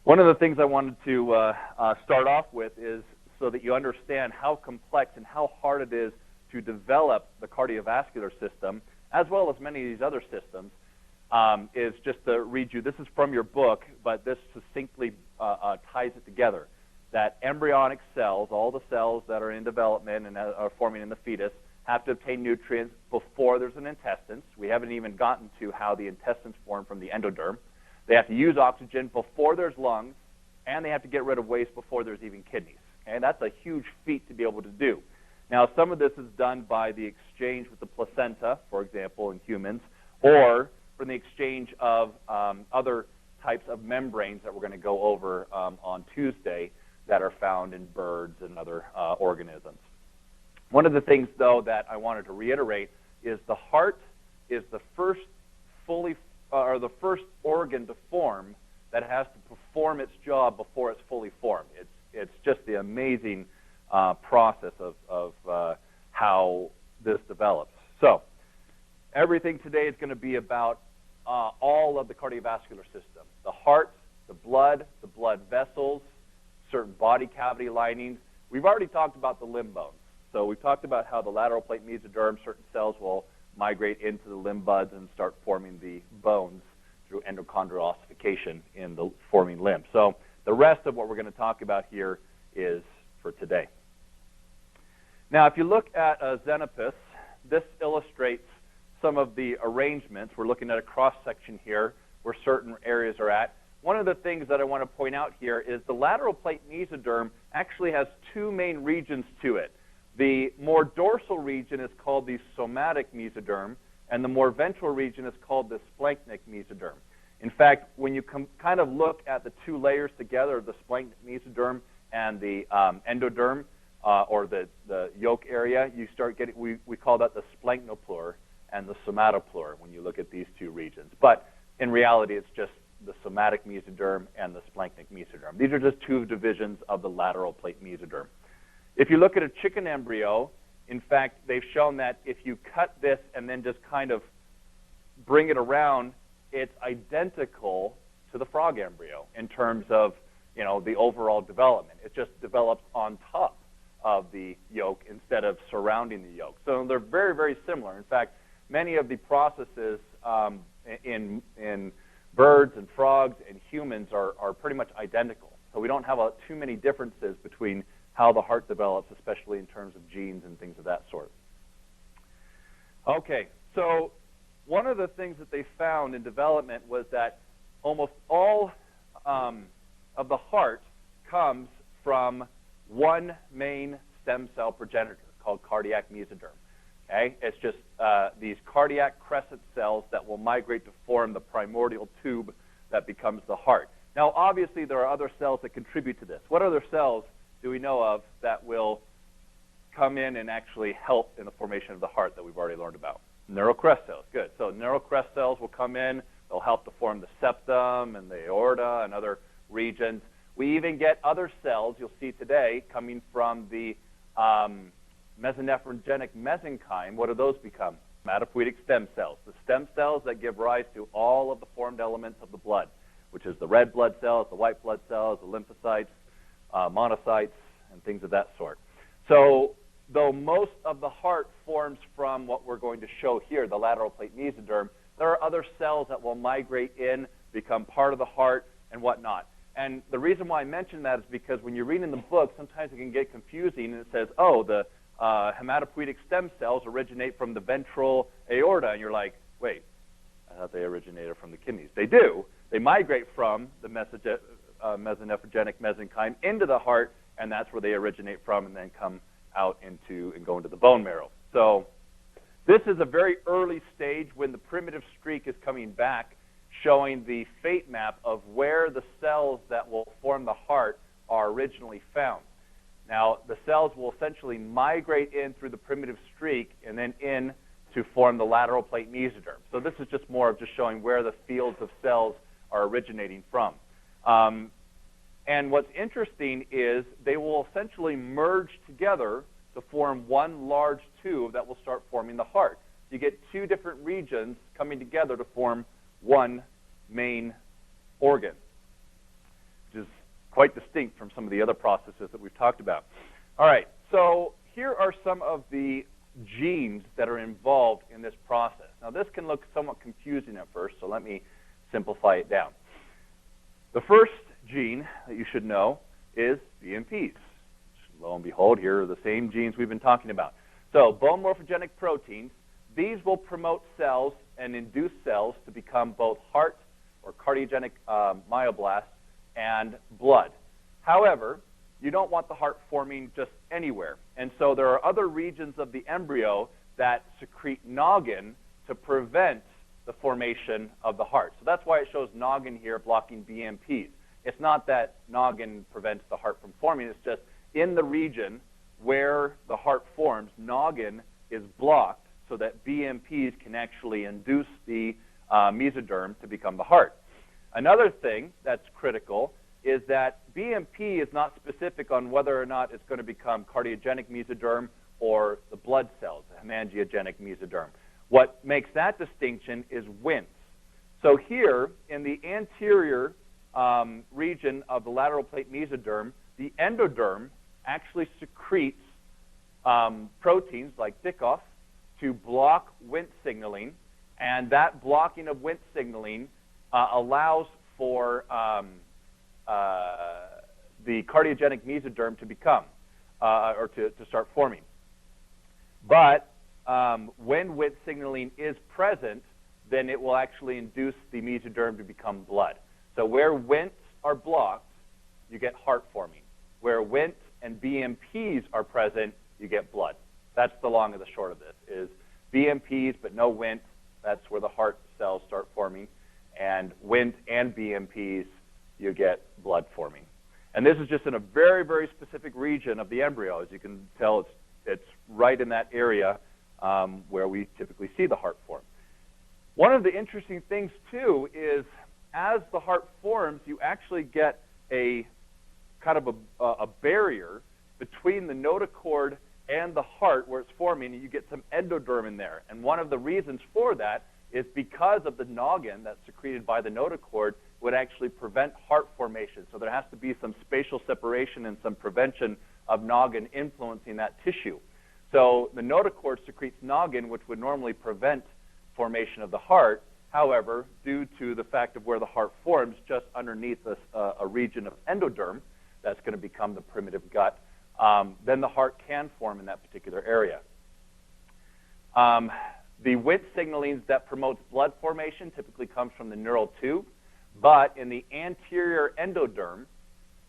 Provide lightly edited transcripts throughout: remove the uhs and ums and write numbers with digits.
One of the things I wanted to start off with is so that you understand how complex and how hard it is to develop the cardiovascular system, as well as many of these other systems, is just to read you. This is from your book, but this succinctly ties it together. That embryonic cells, all the cells that are in development and are forming in the fetus, have to obtain nutrients before there's an intestines. We haven't even gotten to how the intestines form from the endoderm. They have to use oxygen before there's lungs, and they have to get rid of waste before there's even kidneys. Okay? That's a huge feat to be able to do. Now, some of this is done by the exchange with the placenta, for example, in humans, or from the exchange of other types of membranes that we're going to go over on Tuesday that are found in birds and other organisms. One of the things, though, that I wanted to reiterate is the heart is the first the first organ to form that has to perform its job before it's fully formed. It's just the amazing process of how this develops. So everything today is going to be about all of the cardiovascular system: the heart, the blood vessels, certain body cavity linings. We've already talked about the limb bones. So we've talked about how the lateral plate mesoderm, certain cells will migrate into the limb buds and start forming the bones through endochondral ossification in the forming limb. So the rest of what we're going to talk about here is for today. Now, if you look at a xenopus, this illustrates some of the arrangements. We're looking at a cross-section here where certain areas are at. One of the things that I want to point out here is the lateral plate mesoderm actually has two main regions to it. The more dorsal region is called the somatic mesoderm, and the more ventral region is called the splanchnic mesoderm. In fact, when you kind of look at the two layers together, the splanchnic mesoderm and the endoderm, or the yolk area, you start getting, we call that the splanchnopleur and the somatopleur when you look at these two regions. But in reality, it's just the somatic mesoderm and the splanchnic mesoderm. These are just two divisions of the lateral plate mesoderm. If you look at a chicken embryo, in fact, they've shown that if you cut this and then just kind of bring it around, it's identical to the frog embryo in terms of, you know, the overall development. It just develops on top of the yolk instead of surrounding the yolk. So they're very, very similar. In fact, many of the processes in birds and frogs and humans are pretty much identical. So we don't have too many differences between how the heart develops, especially in terms of genes and things of that sort. Okay, so one of the things that they found in development was that almost all of the heart comes from one main stem cell progenitor called cardiac mesoderm. Okay? It's just these cardiac crescent cells that will migrate to form the primordial tube that becomes the heart. Now, obviously, there are other cells that contribute to this. What other cells do we know of that will come in and actually help in the formation of the heart that we've already learned about? Neural crest cells. Good. So neural crest cells will come in. They'll help to form the septum and the aorta and other regions. We even get other cells you'll see today coming from the mesonephrogenetic mesenchyme. What do those become? Hematopoietic stem cells. The stem cells that give rise to all of the formed elements of the blood, which is the red blood cells, the white blood cells, the lymphocytes, monocytes, and things of that sort. So though most of the heart forms from what we're going to show here, the lateral plate mesoderm, there are other cells that will migrate in, become part of the heart, and whatnot. And the reason why I mention that is because when you're reading the book, sometimes it can get confusing, and it says, oh, the hematopoietic stem cells originate from the ventral aorta, and you're like, wait, I thought they originated from the kidneys. They do. They migrate from the mesonephrogenetic mesenchyme into the heart, and that's where they originate from and then come out into and go into the bone marrow. So this is a very early stage when the primitive streak is coming back, showing the fate map of where the cells that will form the heart are originally found. Now, the cells will essentially migrate in through the primitive streak and then in to form the lateral plate mesoderm. So this is just more of just showing where the fields of cells are originating from. And what's interesting is they will essentially merge together to form one large tube that will start forming the heart. You get two different regions coming together to form one main organ, which is quite distinct from some of the other processes that we've talked about. All right, so here are some of the genes that are involved in this process. Now, this can look somewhat confusing at first, so let me simplify it down. The first gene that you should know is BMPs. Lo and behold, here are the same genes we've been talking about. So bone morphogenic proteins, these will promote cells and induce cells to become both heart or cardiogenic myoblasts and blood. However, you don't want the heart forming just anywhere. And so there are other regions of the embryo that secrete noggin to prevent the formation of the heart. So that's why it shows noggin here blocking BMPs. It's not that noggin prevents the heart from forming. It's just in the region where the heart forms, noggin is blocked so that BMPs can actually induce the mesoderm to become the heart. Another thing that's critical is that BMP is not specific on whether or not it's going to become cardiogenic mesoderm or the blood cells, the hemangiogenic mesoderm. What makes that distinction is Wnt. So here in the anterior region of the lateral plate mesoderm, the endoderm actually secretes proteins like Dickoff to block Wnt signaling, and that blocking of Wnt signaling allows for the cardiogenic mesoderm to become, or to start forming. But when Wnt signaling is present, then it will actually induce the mesoderm to become blood. So where Wnt are blocked, you get heart forming. Where Wnt and BMPs are present, you get blood. That's the long and the short of this, is BMPs but no Wnt, that's where the heart cells start forming. And Wnt and BMPs, you get blood forming. And this is just in a very, very specific region of the embryo. As you can tell, it's right in that area where we typically see the heart form. One of the interesting things, too, is as the heart forms, you actually get a kind of a barrier between the notochord and the heart where it's forming, and you get some endoderm in there. And one of the reasons for that is because of the noggin that's secreted by the notochord would actually prevent heart formation. So there has to be some spatial separation and some prevention of noggin influencing that tissue. So the notochord secretes noggin, which would normally prevent formation of the heart. However, due to the fact of where the heart forms, just underneath a region of endoderm, that's going to become the primitive gut, then the heart can form in that particular area. The Wnt signaling that promotes blood formation typically comes from the neural tube, but in the anterior endoderm,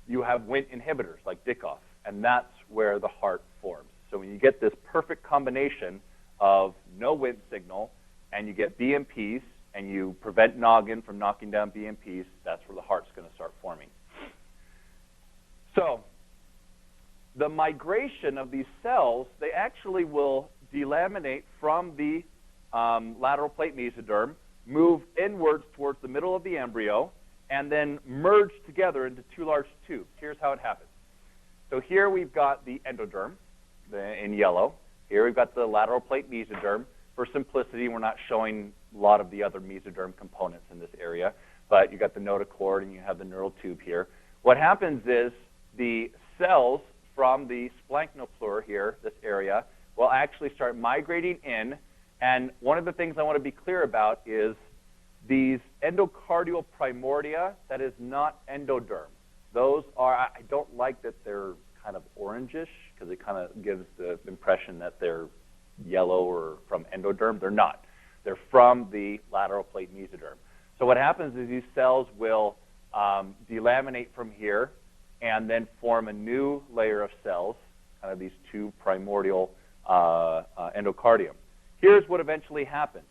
you have Wnt inhibitors like Dickoff, and that's where the heart forms. So when you get this perfect combination of no Wnt signal, and you get BMPs, and you prevent noggin from knocking down BMPs, that's where the heart's going to start forming. So the migration of these cells, they actually will delaminate from the lateral plate mesoderm, move inwards towards the middle of the embryo, and then merge together into two large tubes. Here's how it happens. So here we've got the endoderm in yellow. Here we've got the lateral plate mesoderm. For simplicity, we're not showing a lot of the other mesoderm components in this area, but you got the notochord and you have the neural tube here. What happens is the cells from the splanchnopleur here, this area, will actually start migrating in. And one of the things I want to be clear about is these endocardial primordia, that is not endoderm. Those are, I don't like that they're kind of orangish, because it kind of gives the impression that they're yellow or from endoderm. They're not. They're from the lateral plate mesoderm. So what happens is these cells will delaminate from here and then form a new layer of cells, kind of these two primordial endocardium. Here's what eventually happens.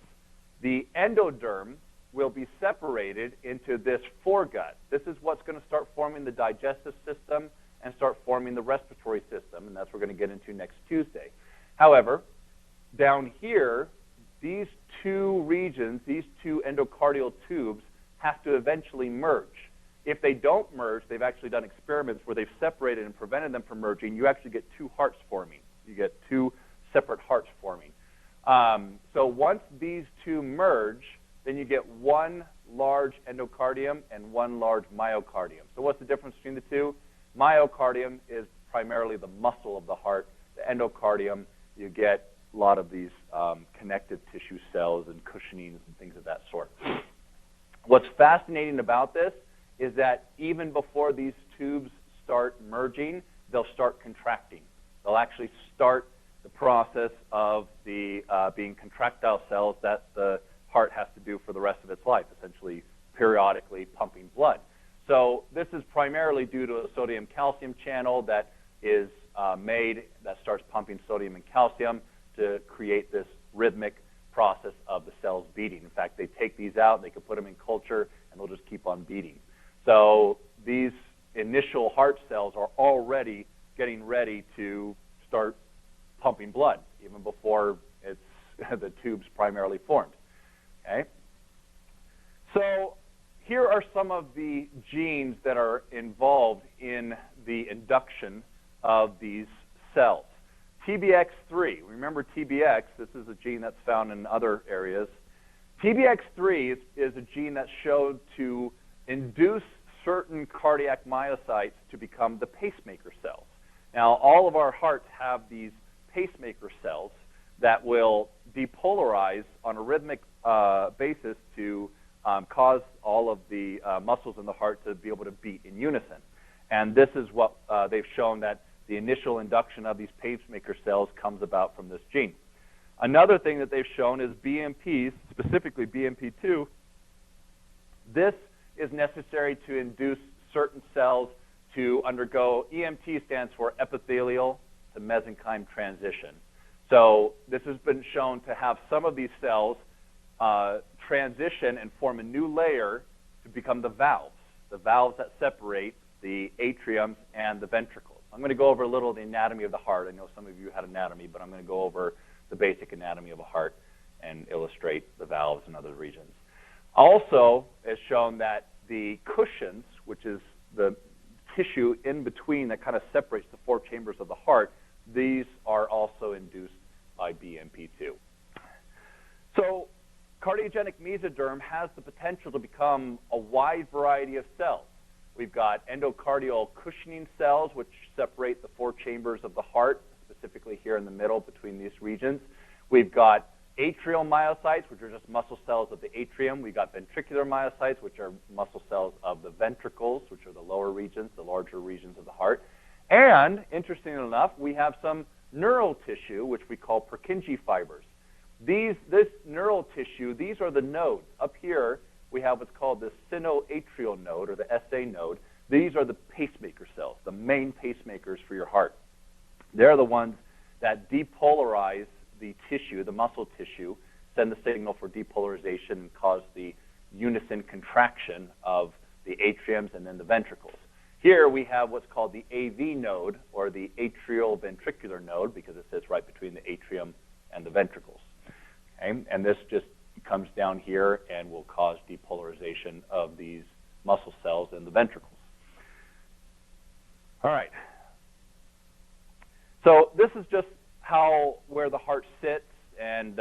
The endoderm will be separated into this foregut. This is what's going to start forming the digestive system and start forming the respiratory system, and that's what we're going to get into next Tuesday. However, down here, these two regions, these two endocardial tubes, have to eventually merge. If they don't merge, they've actually done experiments where they've separated and prevented them from merging. You actually get two hearts forming. You get two separate hearts forming. So once these two merge, then you get one large endocardium and one large myocardium. So what's the difference between the two? Myocardium is primarily the muscle of the heart. The endocardium, you get a lot of these connective tissue cells and cushionings and things of that sort. What's fascinating about this is that even before these tubes start merging, they'll start contracting. They'll actually start the process of the being contractile cells that the heart has to do for the rest of its life, essentially periodically pumping blood. So this is primarily due to a sodium-calcium channel that is made that starts pumping sodium and calcium to create this rhythmic process of the cells beating. In fact, they take these out, they can put them in culture, and they'll just keep on beating. So these initial heart cells are already getting ready to start pumping blood, even before it's the tubes primarily formed. Okay? So here are some of the genes that are involved in the induction of these cells. TBX3, remember TBX, this is a gene that's found in other areas. TBX3 is a gene that's shown to induce certain cardiac myocytes to become the pacemaker cells. Now, all of our hearts have these pacemaker cells that will depolarize on a rhythmic basis to cause all of the muscles in the heart to be able to beat in unison. And this is what they've shown, that the initial induction of these pacemaker cells comes about from this gene. Another thing that they've shown is BMPs, specifically BMP2. This is necessary to induce certain cells to undergo, EMT stands for epithelial to mesenchyme transition. So this has been shown to have some of these cells transition and form a new layer to become the valves that separate the atriums and the ventricles. I'm going to go over a little of the anatomy of the heart. I know some of you had anatomy, but I'm going to go over the basic anatomy of a heart and illustrate the valves and other regions. Also, it's shown that the cushions, which is the tissue in between that kind of separates the four chambers of the heart, these are also induced by BMP2. So cardiogenic mesoderm has the potential to become a wide variety of cells. We've got endocardial cushioning cells, which separate the four chambers of the heart, specifically here in the middle between these regions. We've got atrial myocytes, which are just muscle cells of the atrium. We've got ventricular myocytes, which are muscle cells of the ventricles, which are the lower regions, the larger regions of the heart. And, interestingly enough, we have some neural tissue, which we call Purkinje fibers. This neural tissue, these are the nodes. Up here, we have what's called the sinoatrial node, or the SA node. These are the pacemaker cells, the main pacemakers for your heart. They're the ones that depolarize the tissue, the muscle tissue, send the signal for depolarization and cause the unison contraction of the atriums and then the ventricles. Here we have what's called the AV node, or the atrial ventricular node, because it sits right between the atrium and the ventricles. Okay? And this just comes down here and will cause depolarization of these muscle cells in the ventricles. All right. So this is just where the heart sits and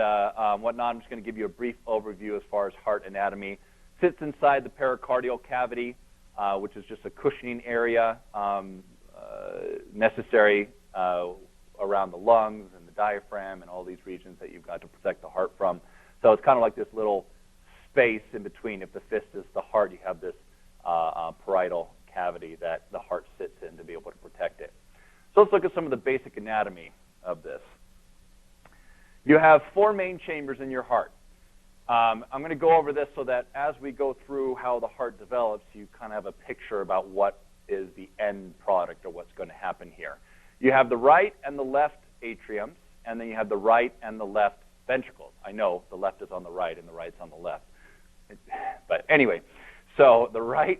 whatnot. I'm just going to give you a brief overview as far as heart anatomy. Sits inside the pericardial cavity, which is just a cushioning area necessary around the lungs and the diaphragm and all these regions that you've got to protect the heart from. So it's kind of like this little space in between. If the fist is the heart, you have this parietal cavity that the heart sits in to be able to protect it. So let's look at some of the basic anatomy of this. You have four main chambers in your heart. I'm going to go over this so that as we go through how the heart develops, you kind of have a picture about what is the end product or what's going to happen here. You have the right and the left atriums, and then you have the right and the left ventricles. I know the left is on the right and the right's on the left. But anyway, so the right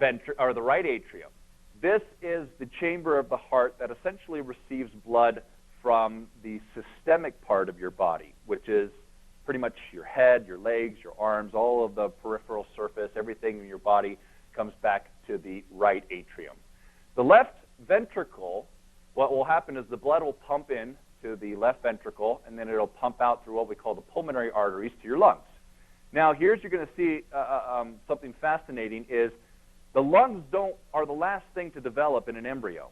atrium. This is the chamber of the heart that essentially receives blood from the systemic part of your body, which is pretty much your head, your legs, your arms, all of the peripheral surface, everything in your body comes back to the right atrium. The left ventricle, what will happen is the blood will pump in to the left ventricle, and then it'll pump out through what we call the pulmonary arteries to your lungs. Now, here's you're going to see something fascinating is the lungs are the last thing to develop in an embryo.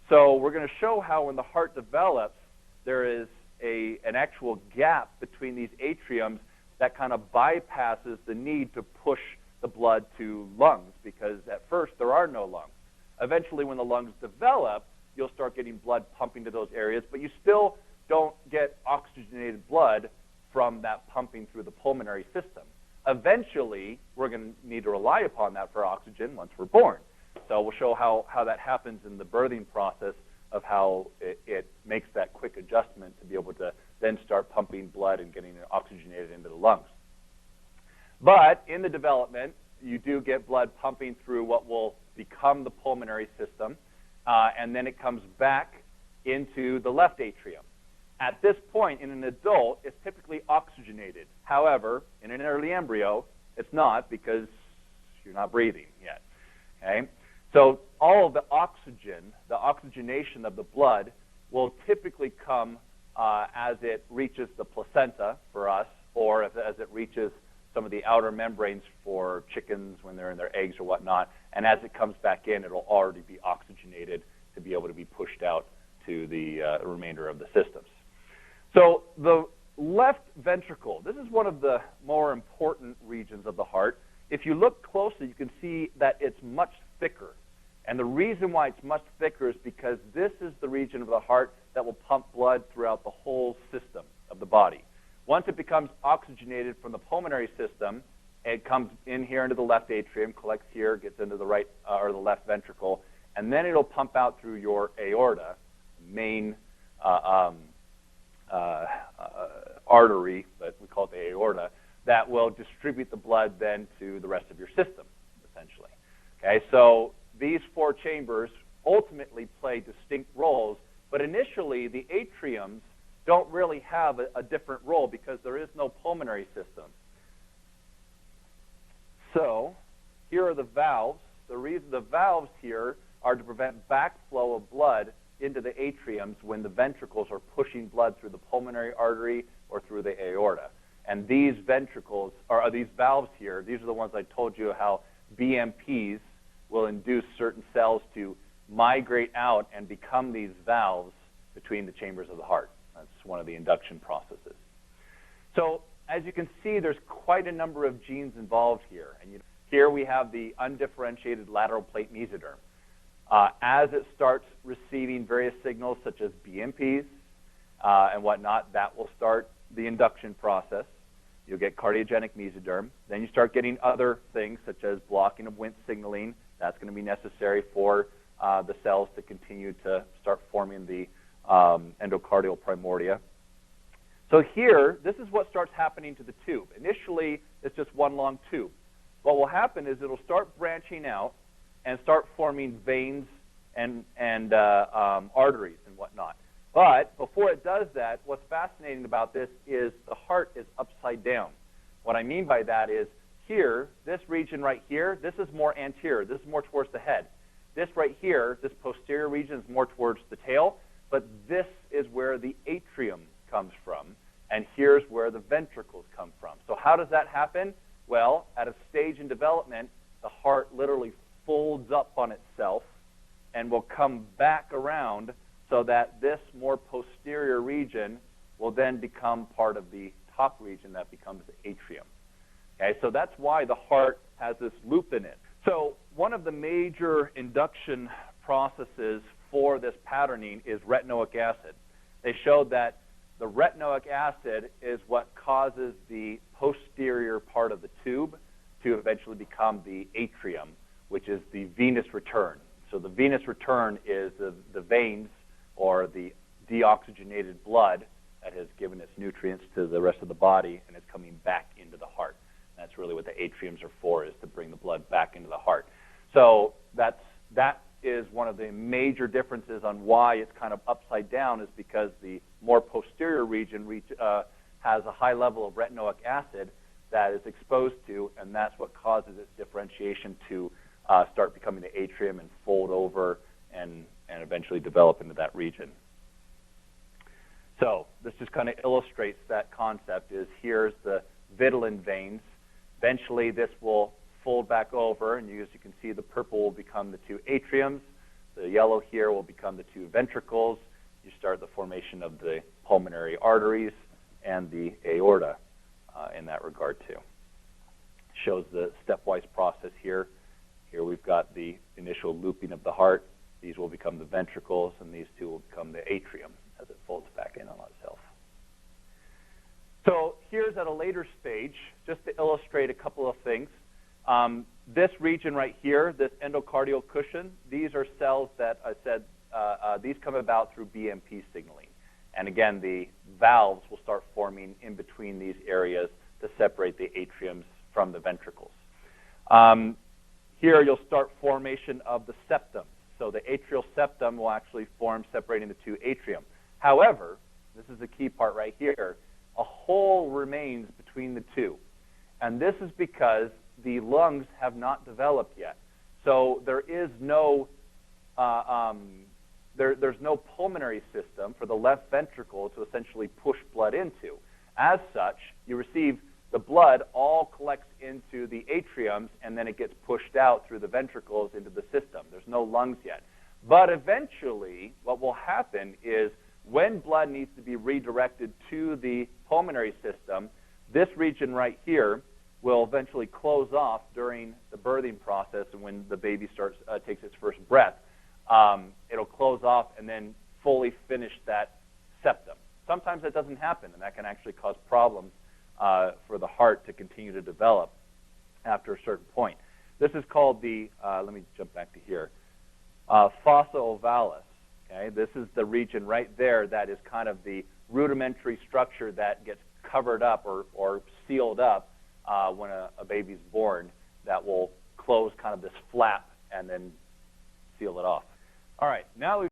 So we're going to show how when the heart develops, there is an actual gap between these atriums that kind of bypasses the need to push the blood to lungs, because at first there are no lungs. Eventually, when the lungs develop, you'll start getting blood pumping to those areas, but you still don't get oxygenated blood from that pumping through the pulmonary system. Eventually, we're going to need to rely upon that for oxygen once we're born. So we'll show how that happens in the birthing process of how it makes that quick adjustment to be able to then start pumping blood and getting it oxygenated into the lungs. But in the development, you do get blood pumping through what will become the pulmonary system, and then it comes back into the left atrium. At this point, in an adult, it's typically oxygenated. However, in an early embryo, it's not, because you're not breathing yet. Okay? So all of the oxygenation of the blood will typically come as it reaches the placenta for us, or as it reaches some of the outer membranes for chickens when they're in their eggs or whatnot. And as it comes back in, it'll already be oxygenated to be able to be pushed out to the remainder of the systems. So the left ventricle, this is one of the more important regions of the heart. If you look closely, you can see that it's much thicker. And the reason why it's much thicker is because this is the region of the heart that will pump blood throughout the whole system of the body. Once it becomes oxygenated from the pulmonary system, it comes in here into the left atrium, collects here, gets into the right or the left ventricle, and then it'll pump out through your aorta, main artery, but we call it the aorta, that will distribute the blood then to the rest of your system, essentially. Okay, so these four chambers ultimately play distinct roles, but initially the atriums don't really have a different role because there is no pulmonary system. So here are the valves. The reason the valves here are to prevent backflow of blood into the atriums when the ventricles are pushing blood through the pulmonary artery or through the aorta. And these ventricles, or these valves here, these are the ones I told you how BMPs will induce certain cells to migrate out and become these valves between the chambers of the heart. That's one of the induction processes. So as you can see, there's quite a number of genes involved here. And here we have the undifferentiated lateral plate mesoderm. As it starts receiving various signals such as BMPs and whatnot, that will start the induction process. You'll get cardiogenic mesoderm. Then you start getting other things such as blocking of Wnt signaling. That's going to be necessary for the cells to continue to start forming the endocardial primordia. So here, this is what starts happening to the tube. Initially, it's just one long tube. What will happen is it'll start branching out and start forming veins and arteries and whatnot. But before it does that, what's fascinating about this is the heart is upside down. What I mean by that is here, this region right here, this is more anterior. This is more towards the head. This right here, this posterior region is more towards the tail, but this is where the atrium comes from, and here's where the ventricles come from. So how does that happen? Well, at a stage in development, the heart literally folds up on itself and will come back around so that this more posterior region will then become part of the top region that becomes the atrium. Okay, so that's why the heart has this loop in it. So one of the major induction processes for this patterning is retinoic acid. They showed that the retinoic acid is what causes the posterior part of the tube to eventually become the atrium, which is the venous return. So the venous return is the veins or the deoxygenated blood that has given its nutrients to the rest of the body, and it's coming back into the heart. That's really what the atriums are for, is to bring the blood back into the heart. So that is one of the major differences on why it's kind of upside down, is because the more posterior region has a high level of retinoic acid that is exposed to, and that's what causes its differentiation to start becoming the atrium and fold over and eventually develop into that region. So this just kind of illustrates that concept. Is here's the vitelline veins. Eventually, this will fold back over, and as you can see, the purple will become the two atriums. The yellow here will become the two ventricles. You start the formation of the pulmonary arteries and the aorta in that regard, too. Shows the stepwise process here. Here we've got the initial looping of the heart. These will become the ventricles, and these two will become the atrium as it folds back in on itself. So here's at a later stage, just to illustrate a couple of things. This region right here, this endocardial cushion, these are cells that I said, these come about through BMP signaling. And again, the valves will start forming in between these areas to separate the atriums from the ventricles. Here you'll start formation of the septum. So the atrial septum will actually form separating the two atrium. However, this is the key part right here, a hole remains between the two. And this is because the lungs have not developed yet. So there is no, there's no pulmonary system for the left ventricle to essentially push blood into. As such, you receive the blood all collects into the atriums, and then it gets pushed out through the ventricles into the system. There's no lungs yet. But eventually, what will happen is when blood needs to be redirected to the pulmonary system, this region right here will eventually close off during the birthing process, and when the baby takes its first breath, it'll close off and then fully finish that septum. Sometimes that doesn't happen, and that can actually cause problems for the heart to continue to develop after a certain point. This is called the, let me jump back to here, fossa ovalis. Okay? This is the region right there that is kind of the rudimentary structure that gets covered up or sealed up when a baby's born, that will close kind of this flap and then seal it off. All right, now we've